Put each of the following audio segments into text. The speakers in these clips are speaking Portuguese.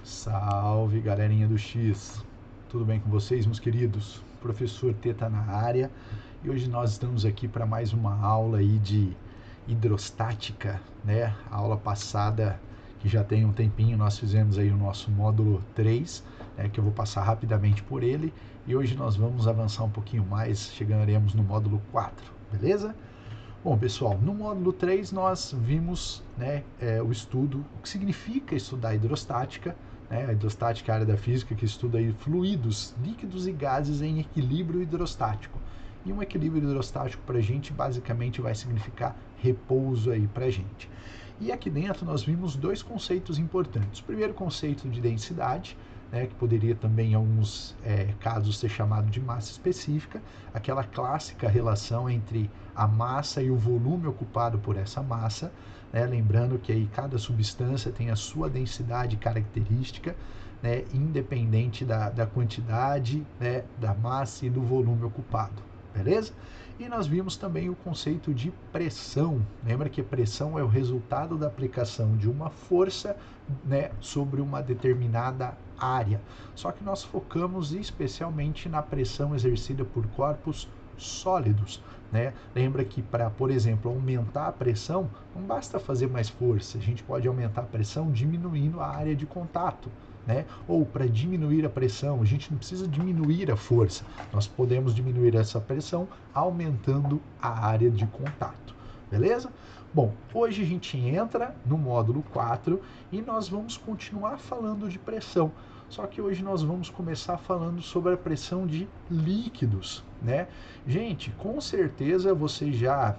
Salve, galerinha do X. Tudo bem com vocês, meus queridos? Professor T tá na área e hoje nós estamos aqui para mais uma aula aí de hidrostática, né? A aula passada, que já tem um tempinho, nós fizemos aí o nosso módulo 3, né, que eu vou passar rapidamente por ele, e hoje nós vamos avançar um pouquinho mais, chegaremos no módulo 4, beleza? Bom, pessoal, no módulo 3 nós vimos, né, o estudo, o que significa estudar hidrostática, né? A hidrostática é a área da física que estuda aí fluidos, líquidos e gases em equilíbrio hidrostático. E um equilíbrio hidrostático para a gente basicamente vai significar repouso aí para a gente. E aqui dentro nós vimos dois conceitos importantes. O primeiro conceito de densidade, né, que poderia também em alguns casos ser chamado de massa específica, aquela clássica relação entre a massa e o volume ocupado por essa massa, né, lembrando que aí cada substância tem a sua densidade característica, né, independente da quantidade, né, da massa e do volume ocupado, beleza? E nós vimos também o conceito de pressão. Lembra que pressão é o resultado da aplicação de uma força, né, sobre uma determinada área. Só que nós focamos especialmente na pressão exercida por corpos sólidos, né? Lembra que para, por exemplo, aumentar a pressão, não basta fazer mais força, a gente pode aumentar a pressão diminuindo a área de contato, né? Ou para diminuir a pressão, a gente não precisa diminuir a força, nós podemos diminuir essa pressão aumentando a área de contato, beleza? Bom, hoje a gente entra no módulo 4 e nós vamos continuar falando de pressão, só que hoje nós vamos começar falando sobre a pressão de líquidos, né? Gente, com certeza vocês já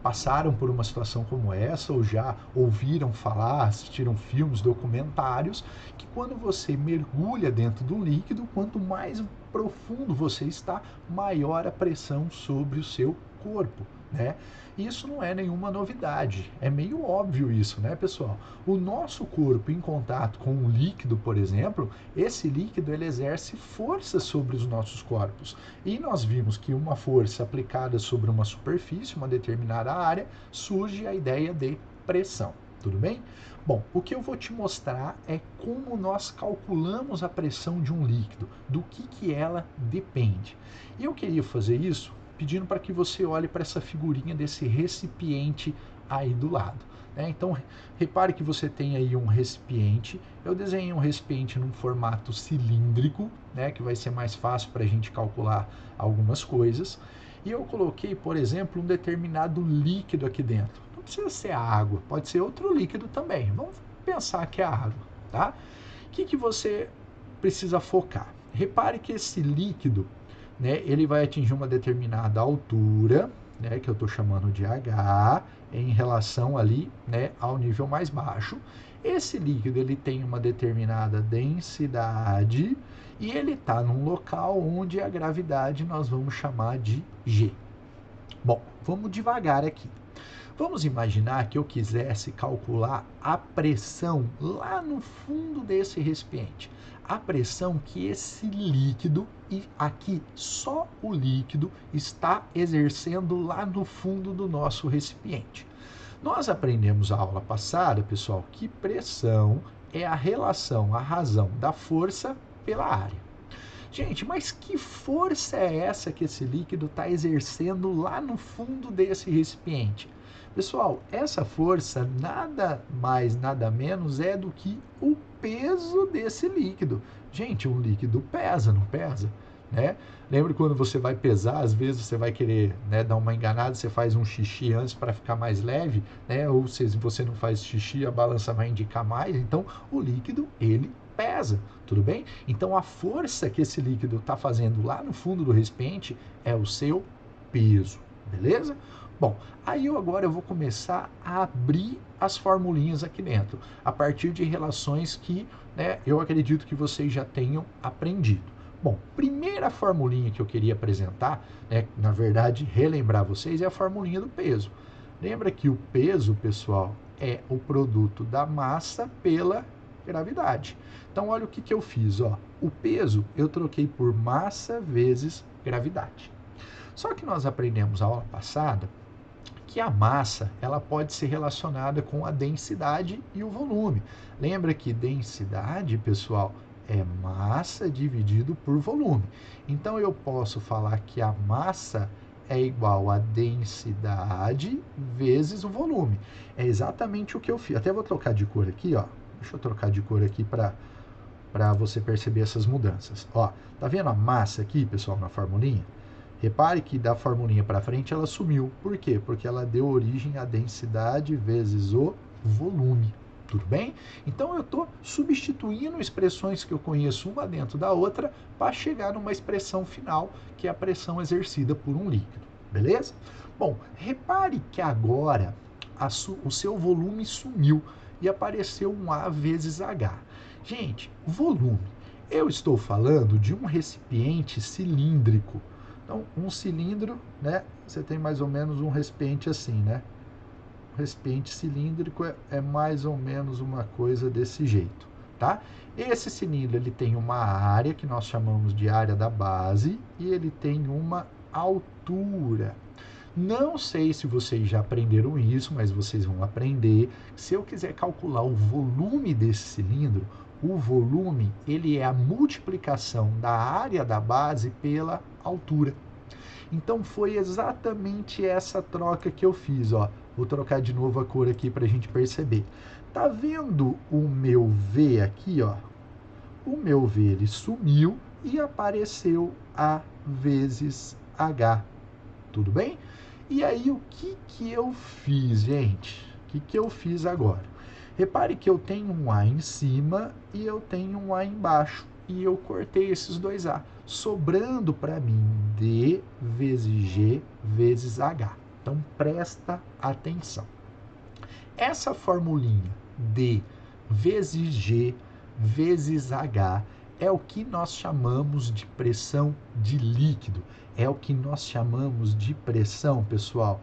passaram por uma situação como essa ou já ouviram falar, assistiram filmes, documentários, que quando você mergulha dentro do líquido, quanto mais profundo você está, maior a pressão sobre o seu corpo, né? Isso não é nenhuma novidade, é meio óbvio isso, né, pessoal? O nosso corpo em contato com um líquido, por exemplo, esse líquido ele exerce força sobre os nossos corpos. E nós vimos que uma força aplicada sobre uma superfície, uma determinada área, surge a ideia de pressão, tudo bem? Bom, o que eu vou te mostrar é como nós calculamos a pressão de um líquido, do que ela depende. E eu queria fazer isso pedindo para que você olhe para essa figurinha desse recipiente aí do lado, né? Então, repare que você tem aí um recipiente. Eu desenhei um recipiente num formato cilíndrico, né, que vai ser mais fácil para a gente calcular algumas coisas. E eu coloquei, por exemplo, um determinado líquido aqui dentro. Não precisa ser água, pode ser outro líquido também. Vamos pensar que é água, tá? O que você precisa focar? Repare que esse líquido, né, ele vai atingir uma determinada altura, né, que eu estou chamando de H, em relação ali, né, ao nível mais baixo. Esse líquido ele tem uma determinada densidade e ele está num local onde a gravidade nós vamos chamar de G. Bom, vamos devagar aqui. Vamos imaginar que eu quisesse calcular a pressão lá no fundo desse recipiente. A pressão que esse líquido, e aqui só o líquido, está exercendo lá no fundo do nosso recipiente. Nós aprendemos na aula passada, pessoal, que pressão é a relação, a razão da força pela área. Gente, mas que força é essa que esse líquido está exercendo lá no fundo desse recipiente? Pessoal, essa força nada mais, nada menos é do que o peso desse líquido. Gente, um líquido pesa, não pesa? Né? Lembra quando você vai pesar, às vezes você vai querer, né, dar uma enganada, você faz um xixi antes para ficar mais leve, né? Ou se você não faz xixi, a balança vai indicar mais. Então, o líquido, ele pesa, tudo bem? Então, a força que esse líquido está fazendo lá no fundo do recipiente é o seu peso, beleza? Bom, aí agora eu vou começar a abrir as formulinhas aqui dentro, a partir de relações que, né, eu acredito que vocês já tenham aprendido. Bom, primeira formulinha que eu queria apresentar, né, na verdade, relembrar vocês, é a formulinha do peso. Lembra que o peso, pessoal, é o produto da massa pela gravidade. Então, olha o que eu fiz, ó. O peso eu troquei por massa vezes gravidade. Só que nós aprendemos a aula passada que a massa ela pode ser relacionada com a densidade e o volume. Lembra que densidade, pessoal, é massa dividido por volume. Então eu posso falar que a massa é igual a densidade vezes o volume. É exatamente o que eu fiz. Até vou trocar de cor aqui, ó. Deixa eu trocar de cor aqui para você perceber essas mudanças. Ó, tá vendo a massa aqui, pessoal, na formulinha? Repare que da formulinha para frente ela sumiu. Por quê? Porque ela deu origem à densidade vezes o volume. Tudo bem? Então eu estou substituindo expressões que eu conheço uma dentro da outra para chegar numa expressão final, que é a pressão exercida por um líquido. Beleza? Bom, repare que agora o seu volume sumiu e apareceu um A vezes H. Gente, volume. Eu estou falando de um recipiente cilíndrico. Então, um cilindro, né? Você tem mais ou menos um recipiente assim, né? O recipiente cilíndrico é mais ou menos uma coisa desse jeito, tá? Esse cilindro, ele tem uma área que nós chamamos de área da base e ele tem uma altura. Não sei se vocês já aprenderam isso, mas vocês vão aprender. Se eu quiser calcular o volume desse cilindro, o volume ele é a multiplicação da área da base pela altura. Então foi exatamente essa troca que eu fiz, ó. Vou trocar de novo a cor aqui para a gente perceber. Tá vendo o meu V aqui, ó? O meu V ele sumiu e apareceu A vezes H. Tudo bem? E aí o que eu fiz, gente? O que eu fiz agora? Repare que eu tenho um A em cima e eu tenho um A embaixo. E eu cortei esses dois A, sobrando para mim D vezes G vezes H. Então presta atenção. Essa formulinha D vezes G vezes H é o que nós chamamos de pressão de líquido. É o que nós chamamos de pressão, pessoal,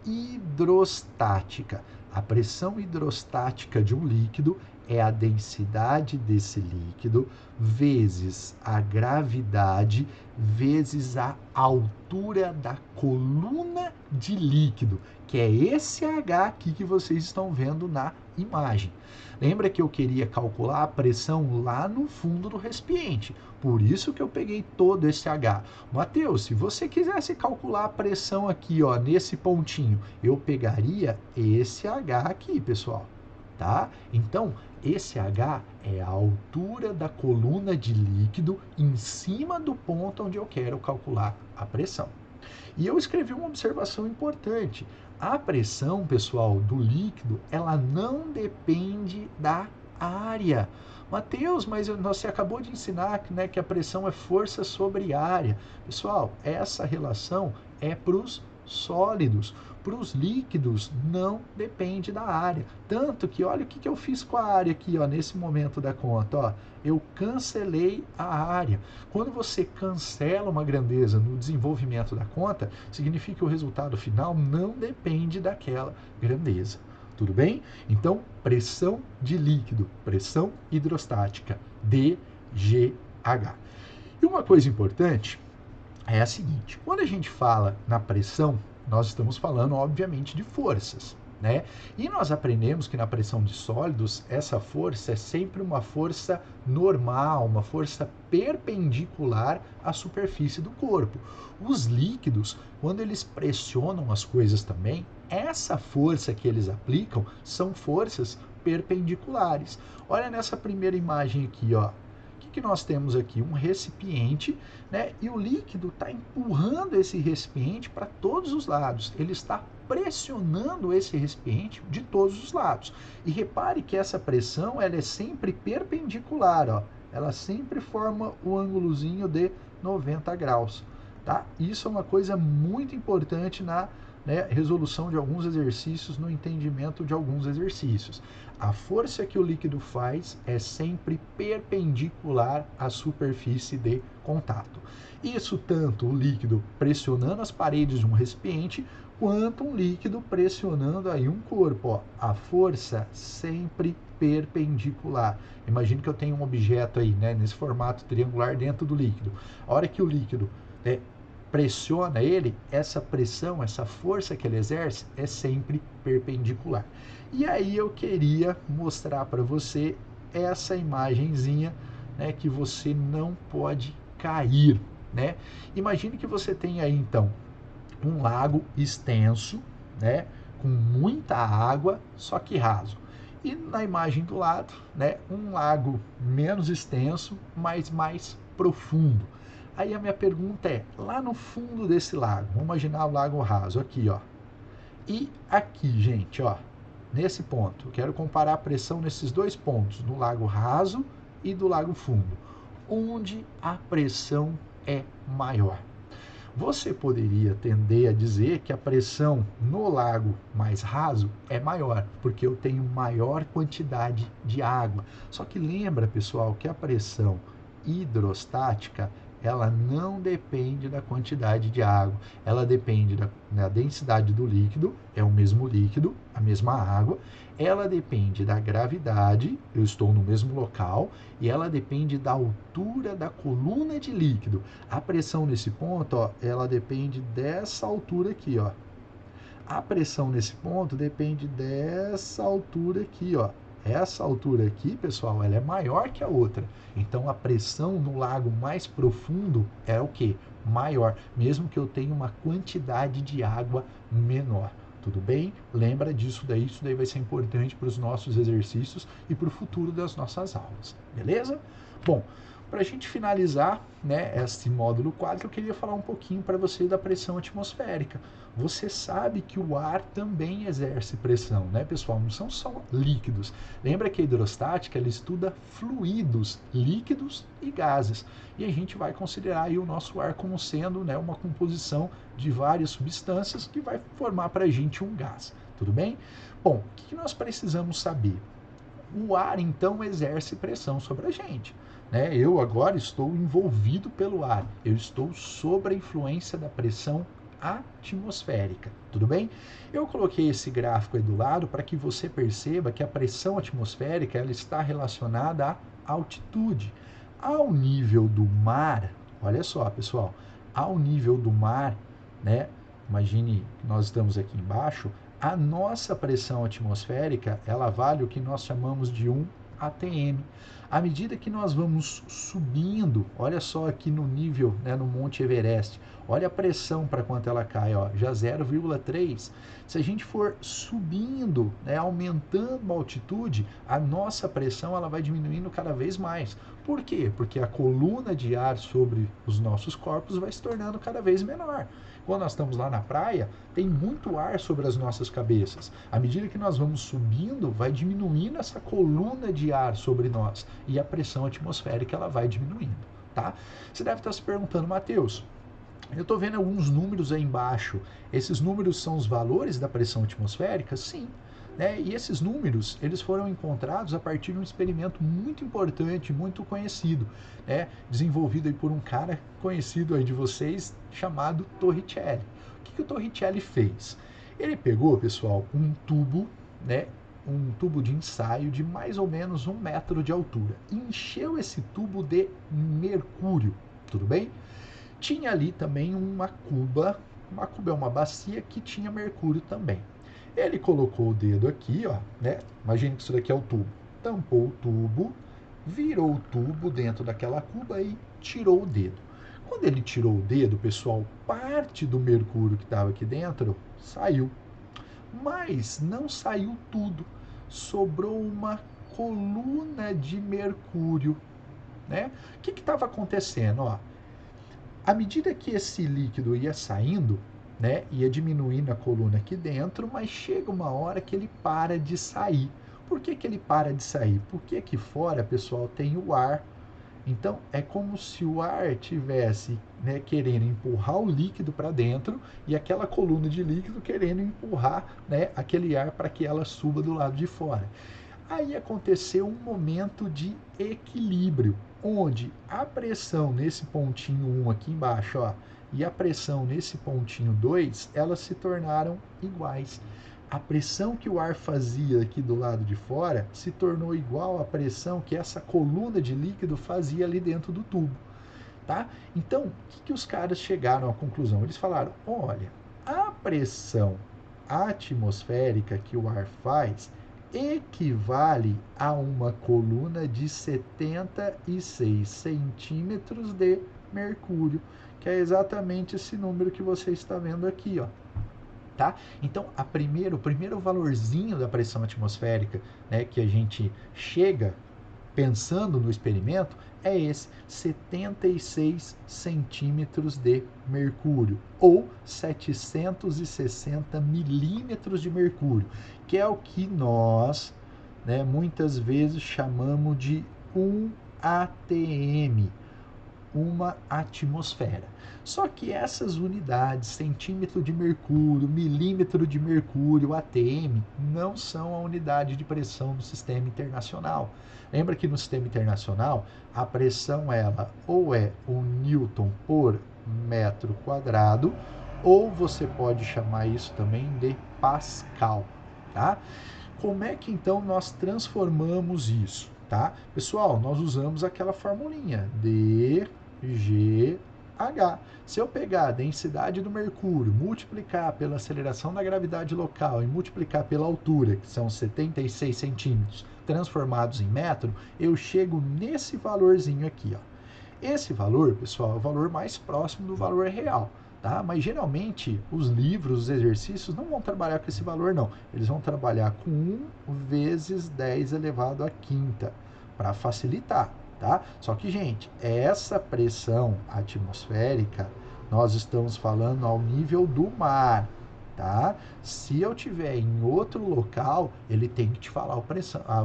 hidrostática. A pressão hidrostática de um líquido é a densidade desse líquido vezes a gravidade vezes a altura da coluna de líquido, que é esse H aqui que vocês estão vendo na imagem. Lembra que eu queria calcular a pressão lá no fundo do recipiente, por isso que eu peguei todo esse H. Mateus, se você quisesse calcular a pressão aqui, ó, nesse pontinho, eu pegaria esse H aqui, pessoal, tá? Então, esse H é a altura da coluna de líquido em cima do ponto onde eu quero calcular a pressão. E eu escrevi uma observação importante. A pressão, pessoal, do líquido, ela não depende da área. Mateus, mas você acabou de ensinar, né, que a pressão é força sobre área. Pessoal, essa relação é para os sólidos. Para os líquidos, não depende da área. Tanto que, olha o que eu fiz com a área aqui, ó, nesse momento da conta. Ó, eu cancelei a área. Quando você cancela uma grandeza no desenvolvimento da conta, significa que o resultado final não depende daquela grandeza. Tudo bem? Então, pressão de líquido, pressão hidrostática, DGH. E uma coisa importante é a seguinte: quando a gente fala na pressão, nós estamos falando, obviamente, de forças, né? E nós aprendemos que na pressão de sólidos, essa força é sempre uma força normal, uma força perpendicular à superfície do corpo. Os líquidos, quando eles pressionam as coisas também, essa força que eles aplicam são forças perpendiculares. Olha nessa primeira imagem aqui, ó. Que nós temos aqui? Um recipiente, né? E o líquido está empurrando esse recipiente para todos os lados. Ele está pressionando esse recipiente de todos os lados. E repare que essa pressão ela é sempre perpendicular, ó. Ela sempre forma o ângulozinho de 90 graus, tá? Isso é uma coisa muito importante na, né, resolução de alguns exercícios, no entendimento de alguns exercícios. A força que o líquido faz é sempre perpendicular à superfície de contato. Isso tanto o líquido pressionando as paredes de um recipiente, quanto um líquido pressionando aí um corpo. Ó. A força sempre perpendicular. Imagine que eu tenho um objeto aí, né, nesse formato triangular dentro do líquido. A hora que o líquido pressiona ele, essa pressão, essa força que ele exerce é sempre perpendicular. E aí eu queria mostrar para você essa imagenzinha, né, que você não pode cair, né? Imagine que você tem aí então um lago extenso, né, com muita água, só que raso. E na imagem do lado, né, um lago menos extenso, mas mais profundo. Aí a minha pergunta é, lá no fundo desse lago, vamos imaginar o lago raso aqui, ó. E aqui, gente, ó, nesse ponto, eu quero comparar a pressão nesses dois pontos, do lago raso e do lago fundo, onde a pressão é maior. Você poderia tender a dizer que a pressão no lago mais raso é maior, porque eu tenho maior quantidade de água. Só que lembra, pessoal, que a pressão hidrostática ela não depende da quantidade de água, ela depende da densidade do líquido, é o mesmo líquido, a mesma água, ela depende da gravidade, eu estou no mesmo local, e ela depende da altura da coluna de líquido. A pressão nesse ponto, ó, ela depende dessa altura aqui, ó. A pressão nesse ponto depende dessa altura aqui, ó. Essa altura aqui, pessoal, ela é maior que a outra. Então a pressão no lago mais profundo é o quê? Maior, mesmo que eu tenha uma quantidade de água menor. Tudo bem? Lembra disso daí, isso daí vai ser importante para os nossos exercícios e para o futuro das nossas aulas. Beleza? Bom, para a gente finalizar, né, esse módulo 4, eu queria falar um pouquinho para você da pressão atmosférica. Você sabe que o ar também exerce pressão, né, pessoal? Não são só líquidos. Lembra que a hidrostática ela estuda fluidos, líquidos e gases. E a gente vai considerar aí o nosso ar como sendo, né, uma composição de várias substâncias que vai formar para a gente um gás. Tudo bem? Bom, o que nós precisamos saber? O ar, então, exerce pressão sobre a gente. Né? Eu agora estou envolvido pelo ar, eu estou sob a influência da pressão atmosférica, tudo bem? Eu coloquei esse gráfico aí do lado para que você perceba que a pressão atmosférica ela está relacionada à altitude. Ao nível do mar, olha só, pessoal, ao nível do mar, né? Imagine que nós estamos aqui embaixo, a nossa pressão atmosférica, ela vale o que nós chamamos de 1 atm. À medida que nós vamos subindo, olha só aqui no nível, né, no Monte Everest, olha a pressão para quanto ela cai, ó, já 0,3. Se a gente for subindo, né, aumentando a altitude, a nossa pressão ela vai diminuindo cada vez mais. Por quê? Porque a coluna de ar sobre os nossos corpos vai se tornando cada vez menor. Quando nós estamos lá na praia, tem muito ar sobre as nossas cabeças. À medida que nós vamos subindo, vai diminuindo essa coluna de ar sobre nós e a pressão atmosférica ela vai diminuindo, tá? Você deve estar se perguntando, Matheus, eu estou vendo alguns números aí embaixo. Esses números são os valores da pressão atmosférica? Sim. Né? E esses números eles foram encontrados a partir de um experimento muito importante, muito conhecido, né? Desenvolvido aí por um cara conhecido aí de vocês chamado Torricelli. O que o Torricelli fez? Ele pegou, pessoal, um tubo, né? Um tubo de ensaio de mais ou menos 1 metro de altura. Encheu esse tubo de mercúrio, tudo bem? Tinha ali também uma cuba é uma bacia que tinha mercúrio também. Ele colocou o dedo aqui, ó, né? Imagine que isso daqui é o tubo. Tampou o tubo, virou o tubo dentro daquela cuba e tirou o dedo. Quando ele tirou o dedo, pessoal, parte do mercúrio que estava aqui dentro saiu. Mas não saiu tudo. Sobrou uma coluna de mercúrio, né? O que estava acontecendo, ó? À medida que esse líquido ia saindo, né, ia diminuindo a coluna aqui dentro, mas chega uma hora que ele para de sair. Por que ele para de sair? Porque aqui fora, pessoal, tem o ar. Então, é como se o ar tivesse, né, querendo empurrar o líquido para dentro e aquela coluna de líquido querendo empurrar, né, aquele ar para que ela suba do lado de fora. Aí aconteceu um momento de equilíbrio, onde a pressão nesse pontinho 1 aqui embaixo, ó, e a pressão nesse pontinho 2, elas se tornaram iguais. A pressão que o ar fazia aqui do lado de fora se tornou igual à pressão que essa coluna de líquido fazia ali dentro do tubo. tá? Então, o que os caras chegaram à conclusão? Eles falaram, olha, a pressão atmosférica que o ar faz equivale a uma coluna de 76 centímetros de mercúrio, que é exatamente esse número que você está vendo aqui, ó. Tá? Então, o primeiro valorzinho da pressão atmosférica, né, que a gente chega pensando no experimento é esse, 76 centímetros de mercúrio, ou 760 milímetros de mercúrio, que é o que nós, né, muitas vezes chamamos de 1 atm, uma atmosfera. Só que essas unidades, centímetro de mercúrio, milímetro de mercúrio, atm, não são a unidade de pressão do sistema internacional. Lembra que no sistema internacional, a pressão ela ou é um newton por metro quadrado, ou você pode chamar isso também de pascal, tá? Como é que então nós transformamos isso, tá? Pessoal, nós usamos aquela formulinha dGH. Se eu pegar a densidade do mercúrio, multiplicar pela aceleração da gravidade local e multiplicar pela altura, que são 76 centímetros, transformados em metro, eu chego nesse valorzinho aqui, ó. Esse valor, pessoal, é o valor mais próximo do valor real. Tá? Mas geralmente os livros, os exercícios não vão trabalhar com esse valor não. Eles vão trabalhar com 1 vezes 10 elevado à quinta, para facilitar, tá? Só que, gente, essa pressão atmosférica, nós estamos falando ao nível do mar, tá? Se eu tiver em outro local, ele tem que te falar o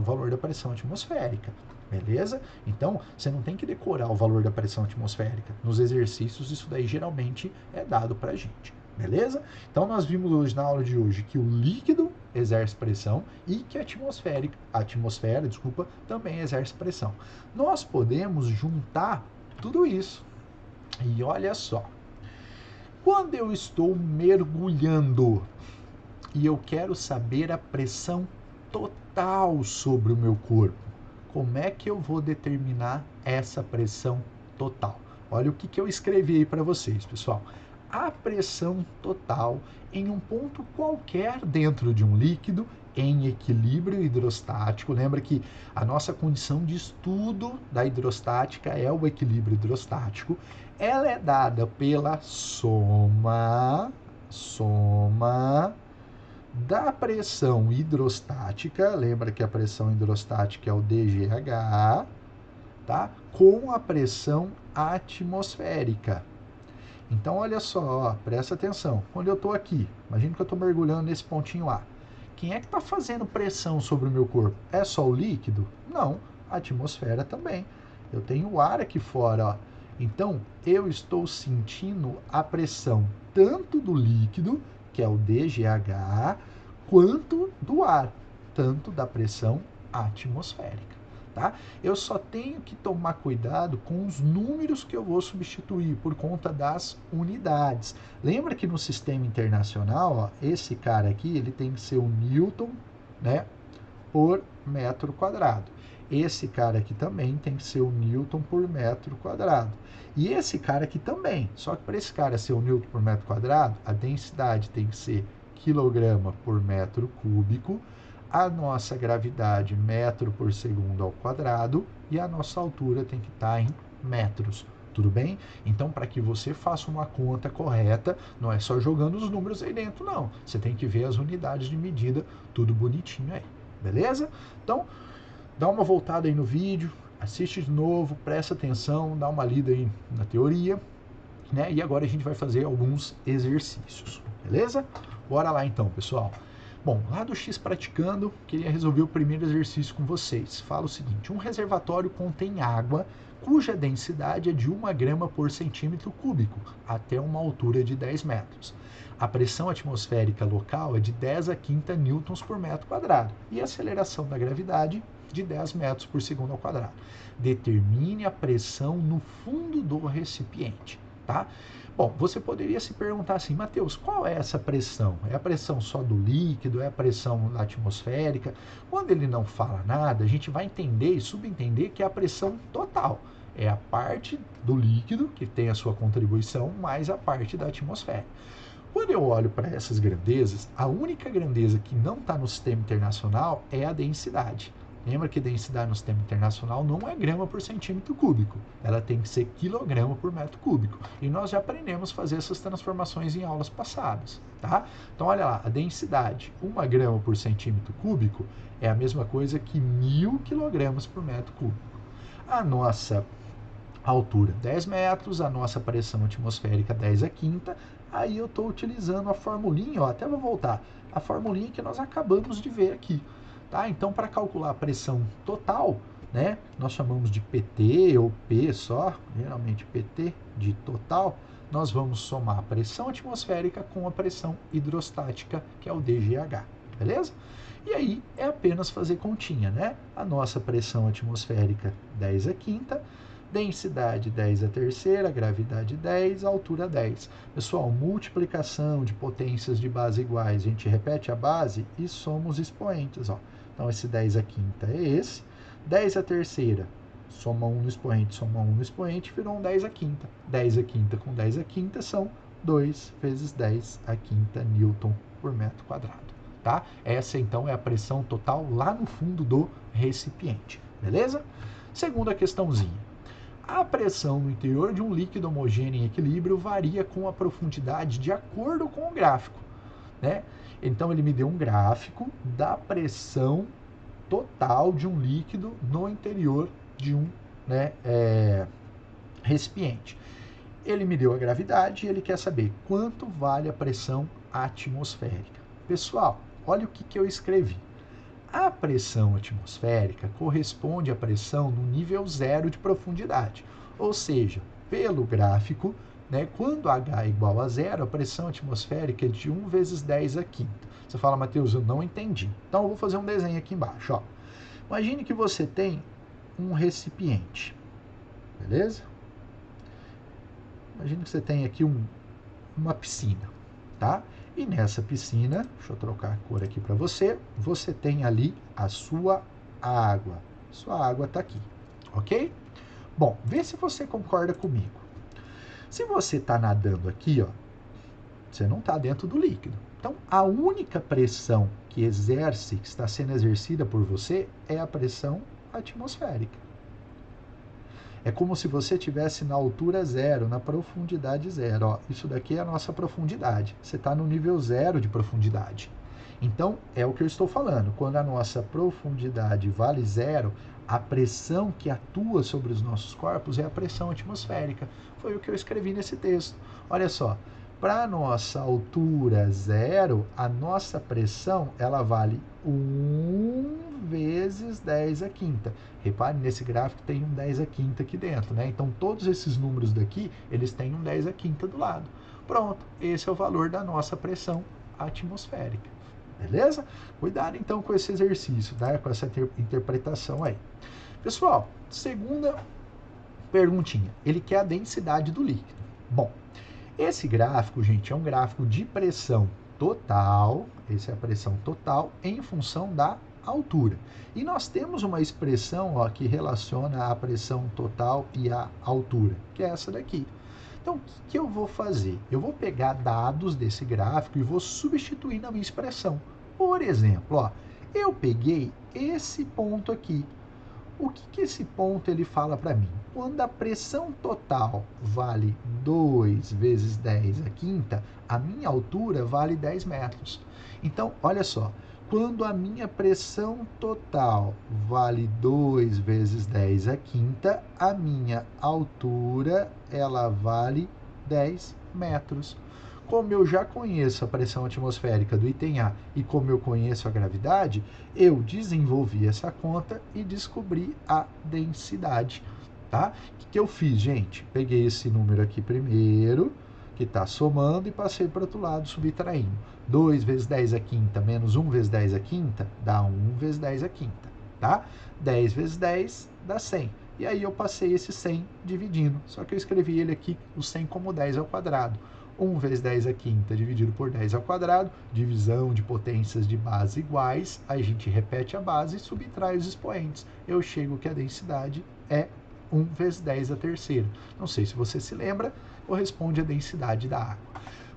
valor da pressão atmosférica. Beleza? Então, você não tem que decorar o valor da pressão atmosférica. Nos exercícios, isso daí geralmente é dado pra gente. Beleza? Então, nós vimos hoje, na aula de hoje, que o líquido exerce pressão e que a atmosfera, também exerce pressão. Nós podemos juntar tudo isso. E olha só. Quando eu estou mergulhando e eu quero saber a pressão total sobre o meu corpo, como é que eu vou determinar essa pressão total? Olha o que eu escrevi aí para vocês, pessoal. A pressão total em um ponto qualquer dentro de um líquido em equilíbrio hidrostático. Lembra que a nossa condição de estudo da hidrostática é o equilíbrio hidrostático. Ela é dada pela soma da pressão hidrostática, lembra que a pressão hidrostática é o dGH, tá? Com a pressão atmosférica. Então, olha só, ó, presta atenção. Quando eu estou aqui, imagina que eu estou mergulhando nesse pontinho A. Quem é que está fazendo pressão sobre o meu corpo? É só o líquido? Não, a atmosfera também. Eu tenho o ar aqui fora, ó. Então, eu estou sentindo a pressão tanto do líquido, que é o dGH, quanto do ar, tanto da pressão atmosférica. Tá? Eu só tenho que tomar cuidado com os números que eu vou substituir por conta das unidades. Lembra que no sistema internacional, ó, esse cara aqui, ele tem que ser o newton, né, por metro quadrado. Esse cara aqui também tem que ser o newton por metro quadrado. E esse cara aqui também. Só que para esse cara ser o newton por metro quadrado, a densidade tem que ser quilograma por metro cúbico, a nossa gravidade metro por segundo ao quadrado e a nossa altura tem que estar em metros. Tudo bem? Então, para que você faça uma conta correta, não é só jogando os números aí dentro, não. Você tem que ver as unidades de medida, tudo bonitinho aí. Beleza? Então, dá uma voltada aí no vídeo, assiste de novo, presta atenção, dá uma lida aí na teoria, né? E agora a gente vai fazer alguns exercícios. Beleza? Bora lá então, pessoal. Bom, lá do X Praticando, queria resolver o primeiro exercício com vocês. Fala o seguinte: um reservatório contém água cuja densidade é de 1 grama por centímetro cúbico, até uma altura de 10 metros. A pressão atmosférica local é de 10 a quinta newtons por metro quadrado e a aceleração da gravidade de 10 metros por segundo ao quadrado. Determine a pressão no fundo do recipiente. tá? Bom, você poderia se perguntar assim, Mateus, qual é essa pressão? É a pressão só do líquido? É a pressão atmosférica? Quando ele não fala nada, a gente vai entender e subentender que é a pressão total. É a parte do líquido que tem a sua contribuição, mais a parte da atmosfera. Quando eu olho para essas grandezas, a única grandeza que não está no sistema internacional é a densidade. Lembra que densidade no sistema internacional não é grama por centímetro cúbico, ela tem que ser quilograma por metro cúbico. E nós já aprendemos a fazer essas transformações em aulas passadas, tá? Então olha lá, a densidade, 1 grama por centímetro cúbico é a mesma coisa que 1000 quilogramas por metro cúbico. A nossa altura 10 metros, a nossa pressão atmosférica 10 a quinta, aí eu estou utilizando a formulinha, ó, até vou voltar, a formulinha que nós acabamos de ver aqui. Tá? Então, para calcular a pressão total, né, nós chamamos de PT ou P só, geralmente PT de total, nós vamos somar a pressão atmosférica com a pressão hidrostática, que é o DGH, beleza? E aí é apenas fazer continha, né? A nossa pressão atmosférica 10 a quinta, densidade 10 a terceira, gravidade 10, altura 10. Pessoal, multiplicação de potências de base iguais, a gente repete a base e soma os expoentes, ó. Então, esse 10 a quinta é esse. 10 a terceira, soma 1 no expoente, soma 1 no expoente, virou um 10 a quinta. 10 a quinta com 10 a quinta são 2 vezes 10 a quinta Newton por metro quadrado. Tá? Essa, então, é a pressão total lá no fundo do recipiente. Beleza? Segunda questãozinha. A pressão no interior de um líquido homogêneo em equilíbrio varia com a profundidade de acordo com o gráfico, né? Então, ele me deu um gráfico da pressão total de um líquido no interior de um, né, recipiente. Ele me deu a gravidade e ele quer saber quanto vale a pressão atmosférica. Pessoal, olha o que eu escrevi. A pressão atmosférica corresponde à pressão no nível zero de profundidade, ou seja, pelo gráfico, né, quando H é igual a zero, a pressão atmosférica é de 1 vezes 10 a quinta. Você fala, Mateus, eu não entendi. Então, eu vou fazer um desenho aqui embaixo. Ó. Imagine que você tem um recipiente, beleza? Imagine que você tem aqui uma piscina, tá? E nessa piscina, deixa eu trocar a cor aqui para você, você tem ali a sua água. Sua água está aqui, ok? Bom, vê se você concorda comigo. Se você está nadando aqui, ó, você não está dentro do líquido. Então, a única pressão que exerce, que está sendo exercida por você, é a pressão atmosférica. É como se você estivesse na altura zero, na profundidade zero. Ó, isso daqui é a nossa profundidade. Você está no nível zero de profundidade. Então, é o que eu estou falando. Quando a nossa profundidade vale zero, a pressão que atua sobre os nossos corpos é a pressão atmosférica. Foi o que eu escrevi nesse texto. Olha só, para a nossa altura zero, a nossa pressão ela vale 1 vezes 10 a quinta. Repare, nesse gráfico tem um 10 a quinta aqui dentro, né? Então, todos esses números daqui, eles têm um 10 a quinta do lado. Pronto, esse é o valor da nossa pressão atmosférica. Beleza? Cuidado, então, com esse exercício, né? Com essa interpretação aí. Pessoal, segunda perguntinha. Ele quer a densidade do líquido. Bom, esse gráfico, gente, é um gráfico de pressão total, essa é a pressão total, em função da altura. E nós temos uma expressão ó, que relaciona a pressão total e a altura, que é essa daqui. Então, o que eu vou fazer? Eu vou pegar dados desse gráfico e vou substituir na minha expressão. Por exemplo, ó, eu peguei esse ponto aqui. O que esse ponto ele fala para mim? Quando a pressão total vale 2 vezes 10 a quinta, a minha altura vale 10 metros. Então, olha só, quando a minha pressão total vale 2 vezes 10 a quinta, a minha altura ela vale 10 metros. Como eu já conheço a pressão atmosférica do item A e como eu conheço a gravidade, eu desenvolvi essa conta e descobri a densidade. Tá? O que eu fiz, gente? Peguei esse número aqui primeiro, que está somando, e passei para o outro lado, subtraindo. 2 vezes 10 a quinta menos 1 vezes 10 a quinta dá 1 vezes 10 a quinta. Tá? 10 vezes 10 dá 100. E aí eu passei esse 100 dividindo. Só que eu escrevi ele aqui, o 100 como 10 ao quadrado. 1 vezes 10 à quinta dividido por 10 ao quadrado, divisão de potências de base iguais, a gente repete a base e subtrai os expoentes. Eu chego que a densidade é 1 vezes 10 à terceira. Não sei se você se lembra, corresponde à densidade da água.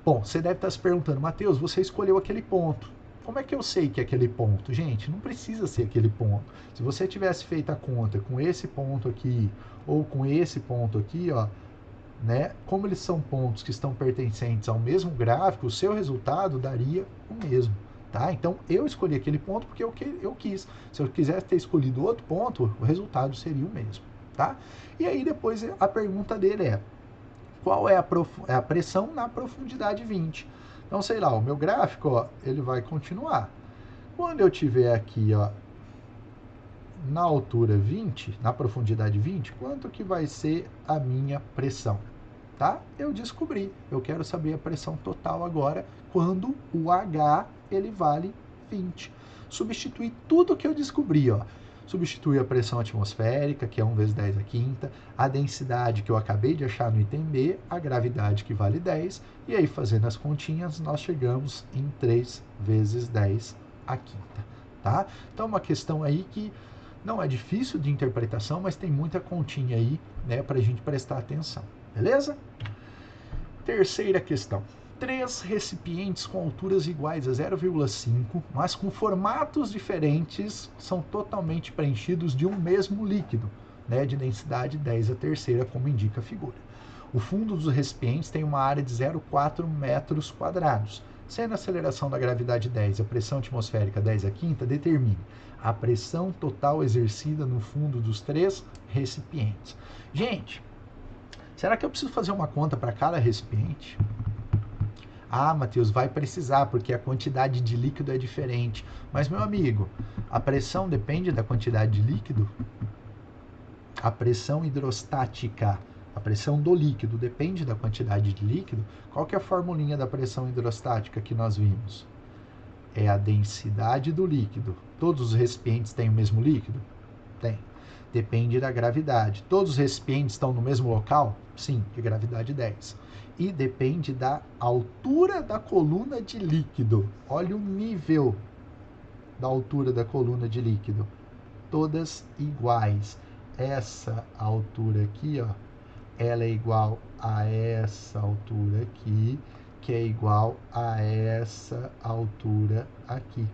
Bom, você deve estar se perguntando, Matheus, você escolheu aquele ponto. Como é que eu sei que é aquele ponto? Gente, não precisa ser aquele ponto. Se você tivesse feito a conta com esse ponto aqui, ou com esse ponto aqui, ó, né? Como eles são pontos que estão pertencentes ao mesmo gráfico, o seu resultado daria o mesmo. Tá? Então eu escolhi aquele ponto porque eu quis. Se eu quisesse ter escolhido outro ponto, o resultado seria o mesmo. Tá? E aí depois a pergunta dele é: qual é a pressão na profundidade 20? Então, sei lá, o meu gráfico, ó, ele vai continuar. Quando eu tiver aqui, ó, na altura 20, na profundidade 20, quanto que vai ser a minha pressão? Tá? Eu descobri. Eu quero saber a pressão total agora, quando o H ele vale 20. Substituir tudo que eu descobri, ó. Substitui a pressão atmosférica, que é 1 vezes 10 à quinta, a densidade que eu acabei de achar no item B, a gravidade que vale 10, e aí fazendo as continhas, nós chegamos em 3 vezes 10 à quinta. Tá? Então, uma questão aí que não é difícil de interpretação, mas tem muita continha aí, né, para a gente prestar atenção. Beleza? Terceira questão. 3 recipientes com alturas iguais a 0,5, mas com formatos diferentes, são totalmente preenchidos de um mesmo líquido, né, de densidade 10 à terceira, como indica a figura. O fundo dos recipientes tem uma área de 0,4 metros quadrados. Sendo a aceleração da gravidade 10 e a pressão atmosférica 10 à quinta, determine a pressão total exercida no fundo dos 3 recipientes. Gente, será que eu preciso fazer uma conta para cada recipiente? Ah, Matheus, vai precisar, porque a quantidade de líquido é diferente. Mas, meu amigo, a pressão depende da quantidade de líquido? A pressão hidrostática, a pressão do líquido, depende da quantidade de líquido? Qual que é a formulinha da pressão hidrostática que nós vimos? É a densidade do líquido. Todos os recipientes têm o mesmo líquido? Tem. Depende da gravidade. Todos os recipientes estão no mesmo local? Sim, de gravidade 10. E depende da altura da coluna de líquido. Olha o nível da altura da coluna de líquido. Todas iguais. Essa altura aqui, ó, ela é igual a essa altura aqui, que é igual a essa altura aqui.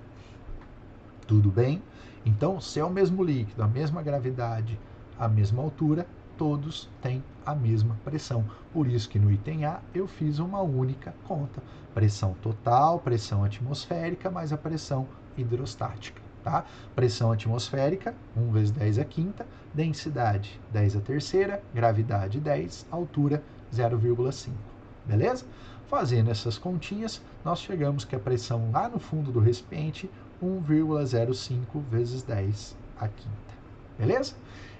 Tudo bem? Então, se é o mesmo líquido, a mesma gravidade, a mesma altura, todos têm a mesma pressão. Por isso que no item A eu fiz uma única conta. Pressão total, pressão atmosférica, mais a pressão hidrostática. Tá? Pressão atmosférica, 1 vezes 10 à quinta, densidade 10 à terceira, gravidade 10, altura 0,5. Beleza? Fazendo essas continhas, nós chegamos que a pressão lá no fundo do recipiente 1,05 vezes 10 à quinta. Beleza?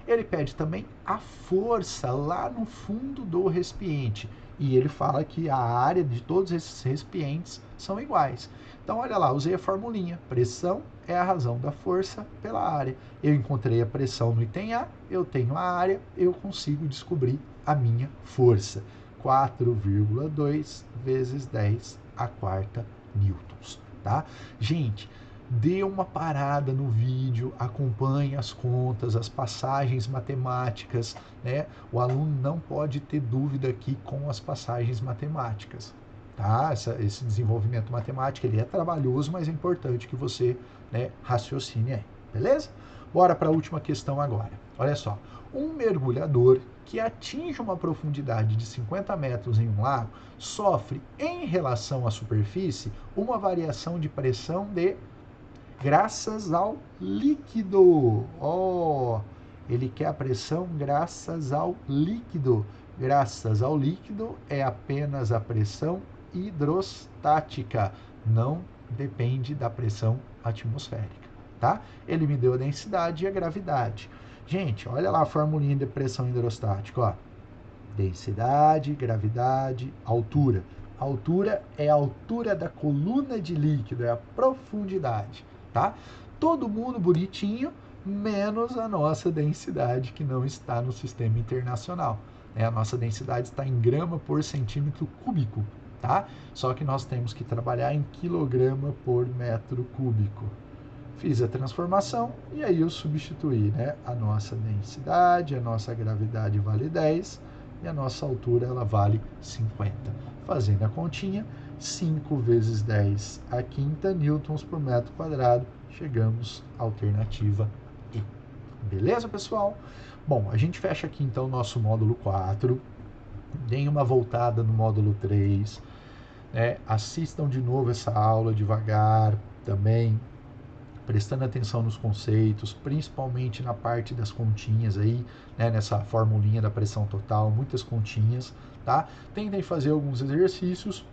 Ele pede também a força lá no fundo do recipiente. E ele fala que a área de todos esses recipientes são iguais. Então, olha lá, usei a formulinha. Pressão é a razão da força pela área. Eu encontrei a pressão no item A, eu tenho a área, eu consigo descobrir a minha força. 4,2 vezes 10 à quarta newtons. Tá? Gente, dê uma parada no vídeo, acompanhe as contas, as passagens matemáticas, né? O aluno não pode ter dúvida aqui com as passagens matemáticas, tá? Esse desenvolvimento matemático, ele é trabalhoso, mas é importante que você, né, raciocine aí, beleza? Bora para a última questão agora. Olha só, um mergulhador que atinge uma profundidade de 50 metros em um lago sofre, em relação à superfície, uma variação de pressão de graças ao líquido. Oh, ele quer a pressão graças ao líquido. Graças ao líquido é apenas a pressão hidrostática, não depende da pressão atmosférica, tá? Ele me deu a densidade e a gravidade. Gente, olha lá a formulinha de pressão hidrostática, ó. Densidade, gravidade, altura. Altura é a altura da coluna de líquido, é a profundidade. Tá? Todo mundo bonitinho, menos a nossa densidade que não está no sistema internacional. A nossa densidade está em grama por centímetro cúbico, tá? Só que nós temos que trabalhar em quilograma por metro cúbico. Fiz a transformação e aí eu substituí, né? A nossa densidade, a nossa gravidade vale 10 e a nossa altura ela vale 50. Fazendo a continha, 5 vezes 10 a quinta newtons por metro quadrado, chegamos à alternativa E. Beleza, pessoal? Bom, a gente fecha aqui então o nosso módulo 4, deem uma voltada no módulo 3, né? Assistam de novo essa aula devagar também, prestando atenção nos conceitos, principalmente na parte das continhas aí, né, nessa formulinha da pressão total, muitas continhas, tá? Tentem fazer alguns exercícios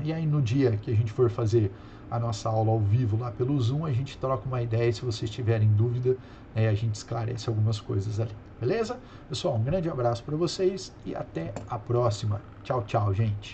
e aí no dia que a gente for fazer a nossa aula ao vivo lá pelo Zoom, a gente troca uma ideia, se vocês tiverem dúvida, a gente esclarece algumas coisas ali, beleza? Pessoal, um grande abraço para vocês e até a próxima. Tchau, tchau, gente.